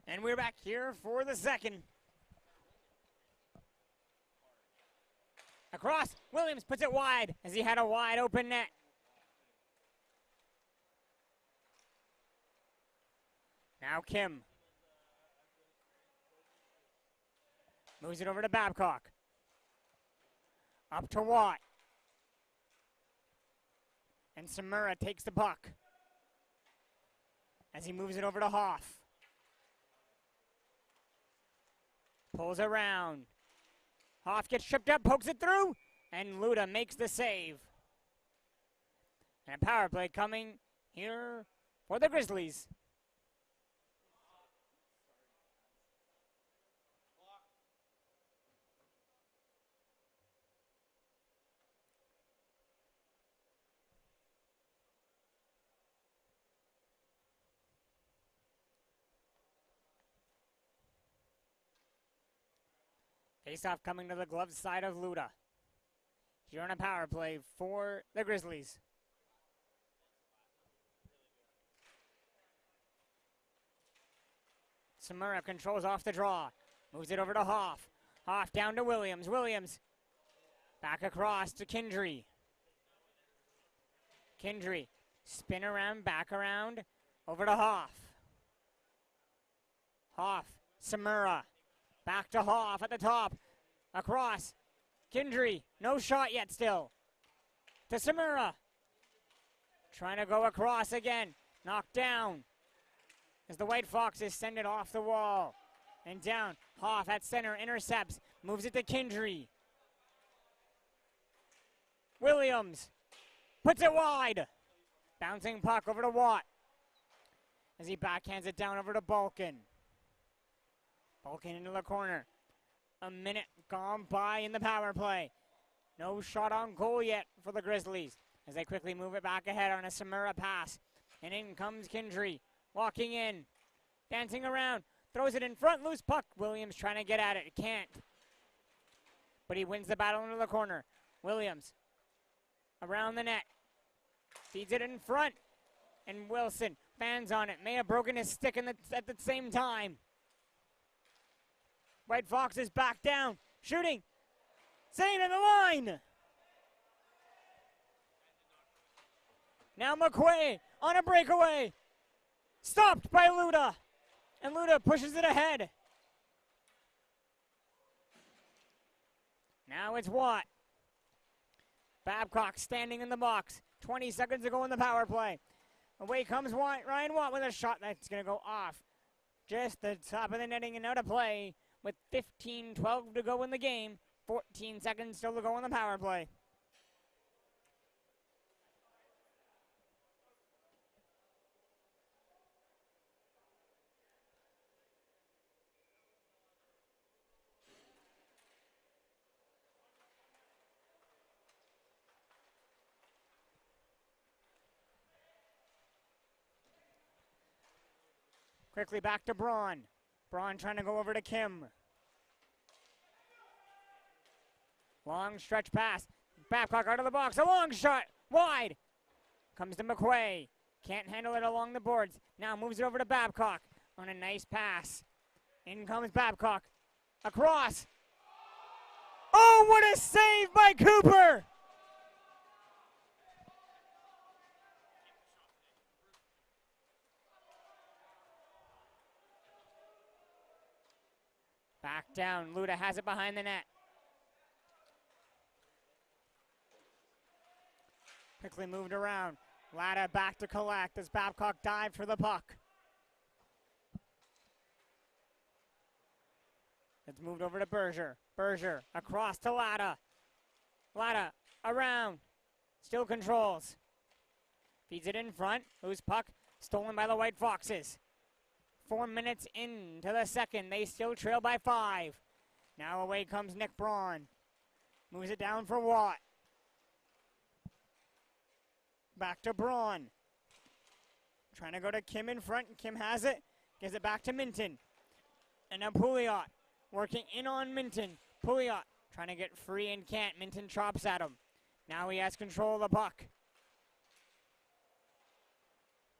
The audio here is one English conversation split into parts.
And we're back here for the second. Across, Williams puts it wide as he had a wide open net. Now Kim. Moves it over to Babcock. Up to Watt. And Samura takes the puck as he moves it over to Hoff. Pulls around. Hoff gets tripped up, pokes it through, and Luda makes the save. And a power play coming here for the Grizzlies. Face-off coming to the glove side of Luda. Here on a power play for the Grizzlies. Samura controls off the draw. Moves it over to Hoff. Hoff down to Williams. Williams back across to Kindry. Kindry spin around, back around, over to Hoff. Hoff, Samura. Back to Hoff at the top. Across. Kindry. No shot yet still. To Samura. Trying to go across again. Knocked down. As the White Foxes send it off the wall. And down. Hoff at center. Intercepts. Moves it to Kindry. Williams. Puts it wide. Bouncing puck over to Watt. As he backhands it down over to Balkin. Balkin into the corner. A minute gone by in the power play. No shot on goal yet for the Grizzlies as they quickly move it back ahead on a Samura pass. And in comes Kindry. Walking in. Dancing around. Throws it in front. Loose puck. Williams trying to get at it. Can't. But he wins the battle into the corner. Williams. Around the net. Feeds it in front. And Wilson fans on it. May have broken his stick at the same time. White Fox is back down, shooting, save in the line. Now McQuay on a breakaway, stopped by Luda, and Luda pushes it ahead. Now it's Watt. Babcock standing in the box, 20 seconds to go in the power play. Away comes Watt, Ryan Watt with a shot that's going to go off. Just the top of the netting and out of play. With 15-12 to go in the game, 14 seconds still to go in the power play. Quickly back to Braun. Braun trying to go over to Kim. Long stretch pass. Babcock out of the box. A long shot. Wide. Comes to McQuay. Can't handle it along the boards. Now moves it over to Babcock on a nice pass. In comes Babcock. Across. Oh, what a save by Cooper! Back down. Luda has it behind the net. Quickly moved around. Latta back to collect as Babcock dived for the puck. It's moved over to Berger. Berger across to Latta. Latta around. Still controls. Feeds it in front. Loose puck. Stolen by the White Foxes. 4 minutes into the second. They still trail by 5. Now away comes Nick Braun. Moves it down for Watt. Back to Braun. Trying to go to Kim in front. Kim has it. Gives it back to Minton. And now Pouliot working in on Minton. Pouliot trying to get free and can't. Minton chops at him. Now he has control of the puck.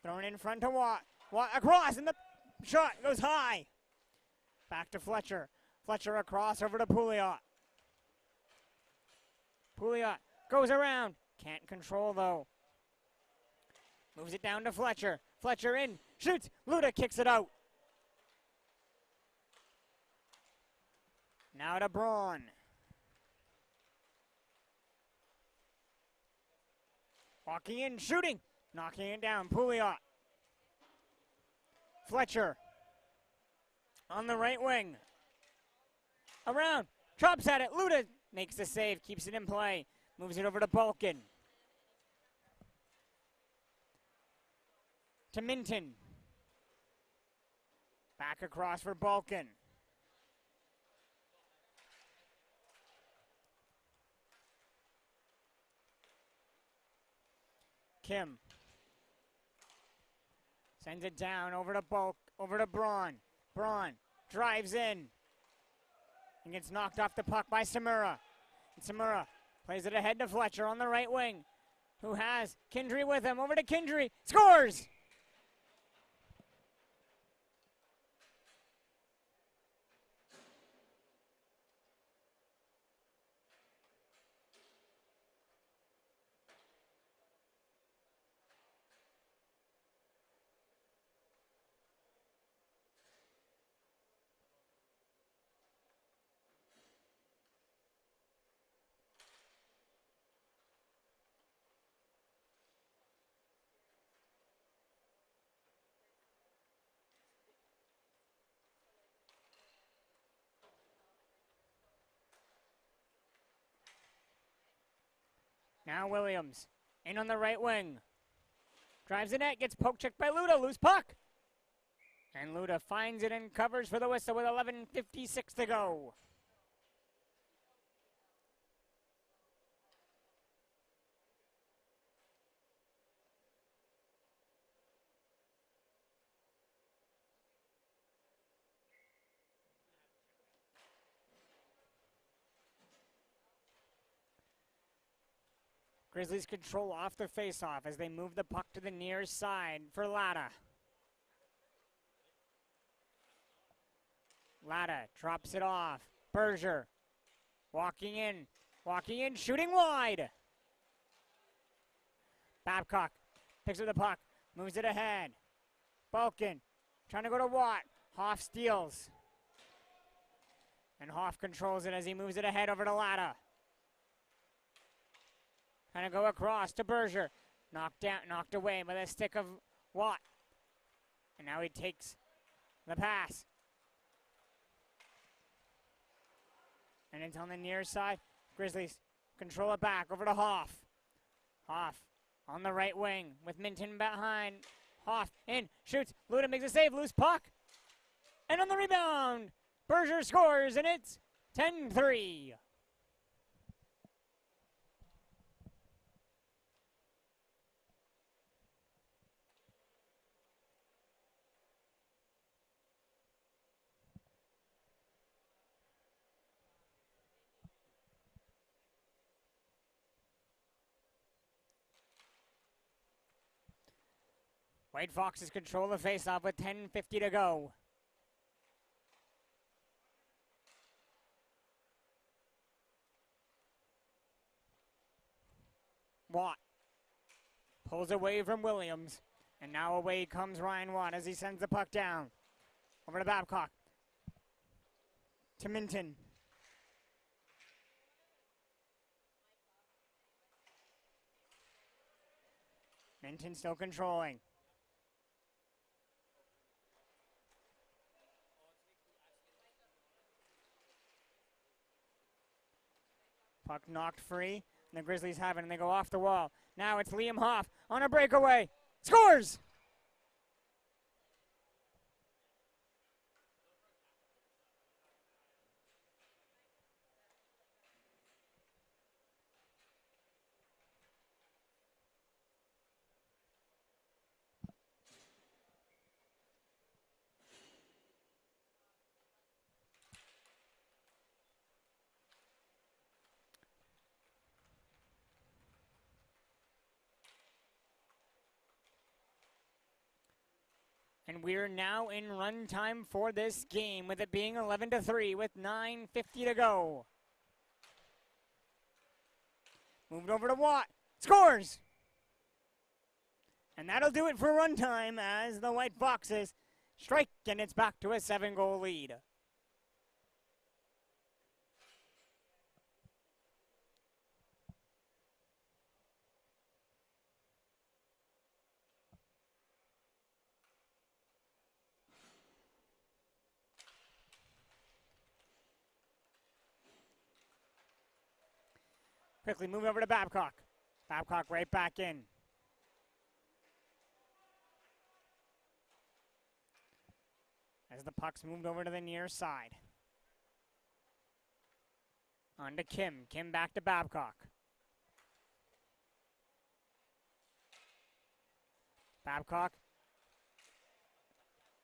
Thrown in front to Watt. Watt across and the shot goes high. Back to Fletcher. Fletcher across over to Pouliot. Pouliot goes around. Can't control though. Moves it down to Fletcher. Fletcher in. Shoots. Luda kicks it out. Now to Braun. Walking in, shooting. Knocking it down. Pouliot. Fletcher. On the right wing. Around. Chops at it. Luda makes the save. Keeps it in play. Moves it over to Balkin. To Minton. Back across for Balkin. Kim. Sends it down over to Braun. Braun drives in. And gets knocked off the puck by Samura. And Samura plays it ahead to Fletcher on the right wing. Who has Kindry with him. Over to Kindry. Scores! Now Williams, in on the right wing. Drives the net, gets poke checked by Luda, loose puck. And Luda finds it and covers for the whistle with 11:56 to go. Grizzlies control off the faceoff as they move the puck to the near side for Latta. Latta drops it off. Berger walking in, shooting wide. Babcock picks up the puck, moves it ahead. Balkin trying to go to Watt. Hoff steals. And Hoff controls it as he moves it ahead over to Latta. Trying to go across to Berger. Knocked away by the stick of Watt. And now he takes the pass. And it's on the near side. Grizzlies control it back over to Hoff. Hoff on the right wing with Minton behind. Hoff in, shoots. Luda makes a save, loose puck. And on the rebound, Berger scores, and it's 10-3. White Foxes control the faceoff with 10:50 to go. Watt pulls away from Williams. And now away comes Ryan Watt as he sends the puck down. Over to Babcock. To Minton. Minton still controlling. Puck knocked free, and the Grizzlies have it, and they go off the wall. Now it's Liam Hoff on a breakaway. Scores! And we're now in run time for this game, with it being 11-3 with 9:50 to go. Moved over to Watt. Scores! And that'll do it for run time as the White Foxes strike, and it's back to a 7-goal lead. Quickly move over to Babcock. Babcock right back in. As the puck's moved over to the near side. On to Kim. Kim back to Babcock. Babcock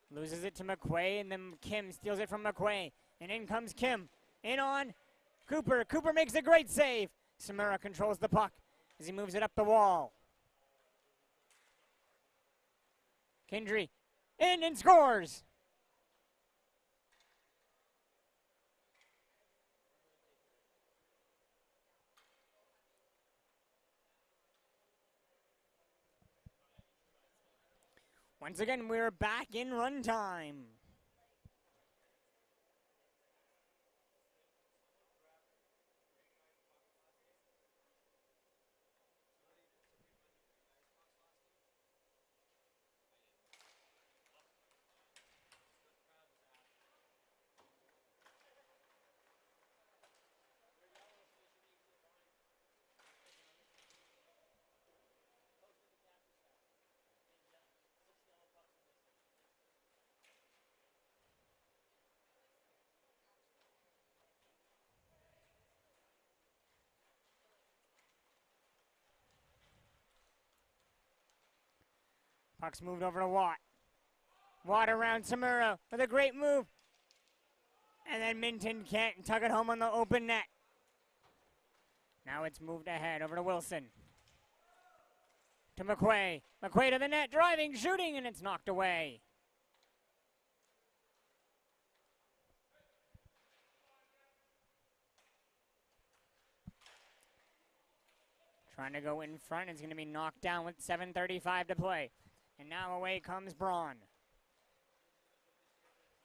loses it to McQuay, and then Kim steals it from McQuay. And in comes Kim. In on Cooper. Cooper makes a great save. Samura controls the puck as he moves it up the wall. Kendry in and scores. Once again, we're back in run time. Puck's moved over to Watt. Watt around Samura with a great move. And then Minton can't tug it home on the open net. Now it's moved ahead over to Wilson. To McQuay. McQuay to the net, driving, shooting, and it's knocked away. Trying to go in front. It's going to be knocked down with 7:35 to play. And now away comes Braun.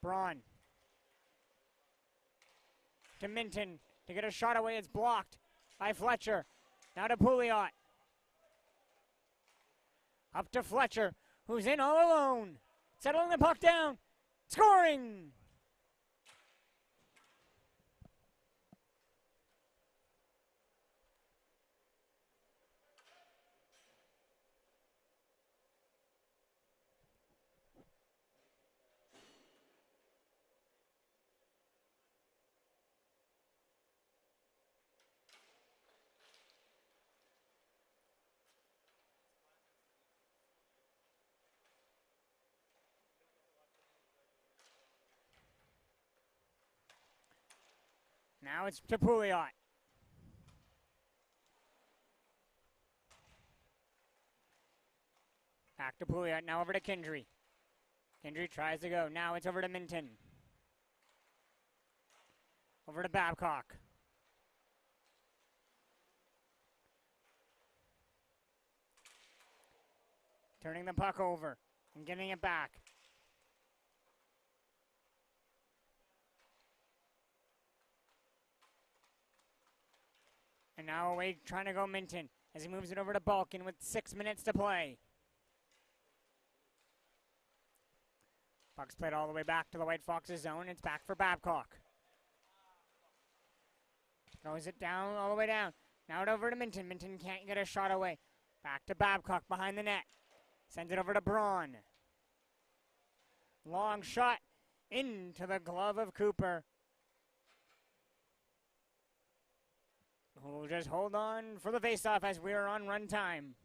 Braun. To Minton. To get a shot away, it's blocked by Fletcher. Now to Pouliot. Up to Fletcher, who's in all alone. Settling the puck down. Scoring! Now it's to Pouliot. Back to Pouliot, now over to Kendry. Kendry tries to go, now it's over to Minton. Over to Babcock. Turning the puck over and getting it back. And now away trying to go Minton as he moves it over to Balkin with 6 minutes to play. Puck's played all the way back to the White Foxes zone. It's back for Babcock. Throws it down, all the way down. Now it over to Minton. Minton can't get a shot away. Back to Babcock behind the net. Sends it over to Braun. Long shot into the glove of Cooper. We'll just hold on for the faceoff as we are on run time.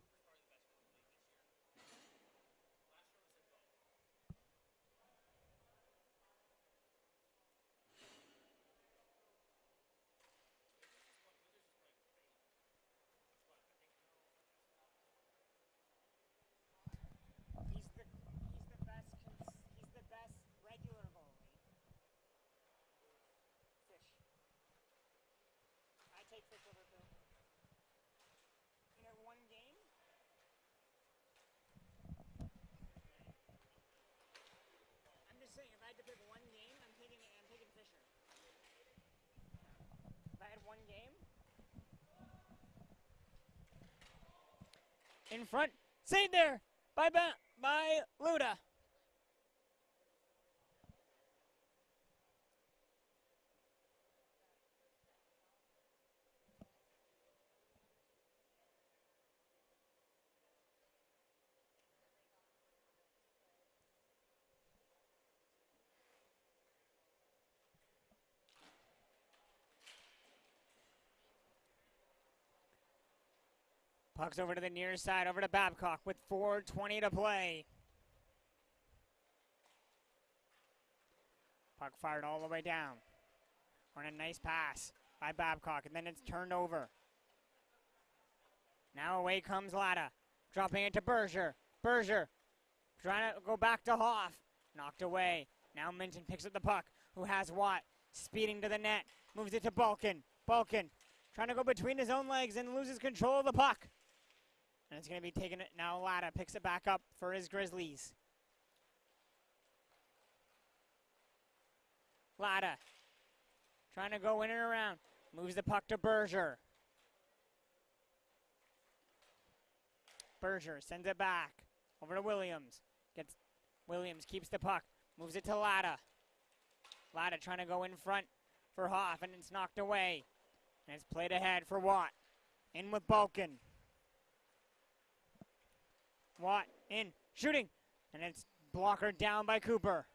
He's the best in front. Saved there by Luda. Puck's over to the near side, over to Babcock with 4:20 to play. Puck fired all the way down. On a nice pass by Babcock, and then it's turned over. Now away comes Latta, dropping it to Berger. Berger trying to go back to Hoff. Knocked away. Now Minton picks up the puck, who has Watt speeding to the net. Moves it to Balkin. Balkin trying to go between his own legs and loses control of the puck. And it's going to be taken. Now Latta picks it back up for his Grizzlies. Latta trying to go in and around. Moves the puck to Berger. Berger sends it back over to Williams. Williams keeps the puck. Moves it to Latta. Latta trying to go in front for Hoff, and it's knocked away. And it's played ahead for Watt. In with Balkin. Watt in, shooting, and it's blocker down by Cooper.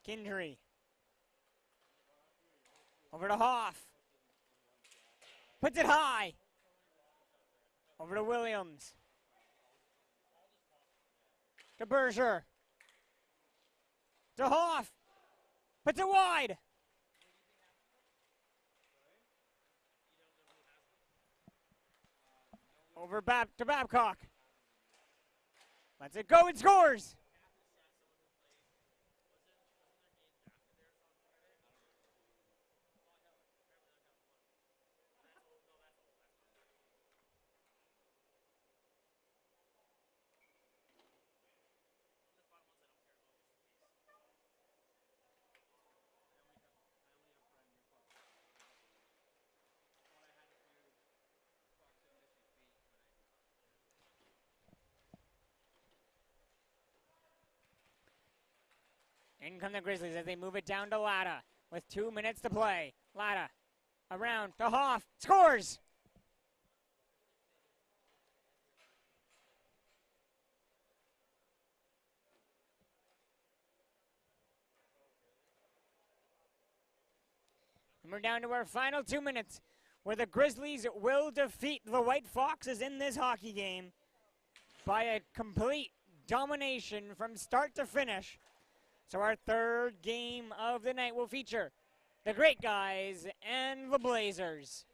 Kindry. Over to Hoff. Puts it high. Over to Williams. To Berger. To Hoff. Puts it wide. Over to Babcock. Lets it go and scores. In come the Grizzlies as they move it down to Latta with 2 minutes to play. Latta around to Hoff. Scores! And we're down to our final 2 minutes where the Grizzlies will defeat the White Foxes in this hockey game by a complete domination from start to finish. So our third game of the night will feature the Great Guys and the Blazers.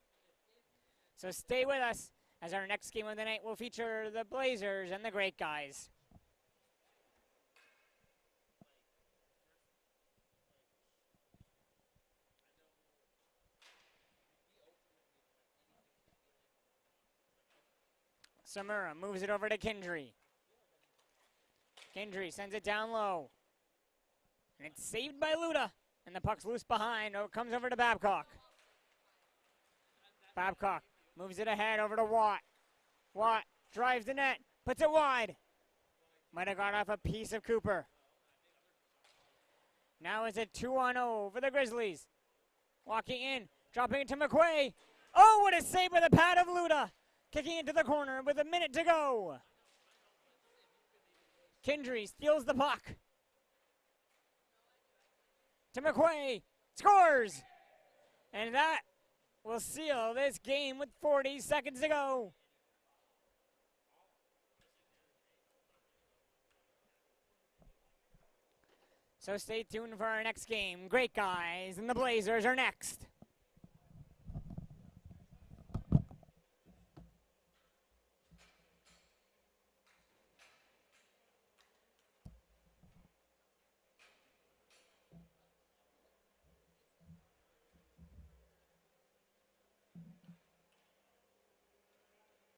So stay with us as our next game of the night will feature the Blazers and the Great Guys. Samura moves it over to Kindry. Kindry sends it down low. And it's saved by Luda. And the puck's loose behind. Oh, it comes over to Babcock. Babcock moves it ahead over to Watt. Watt drives the net. Puts it wide. Might have got off a piece of Cooper. Now it's a 2-on-0 for the Grizzlies. Walking in. Dropping it to McQuay. Oh, what a save by the pad of Luda. Kicking into the corner with a minute to go. Kindry steals the puck. To McQuay, scores! And that will seal this game with 40 seconds to go. So stay tuned for our next game. Great Guys and the Blazers are next.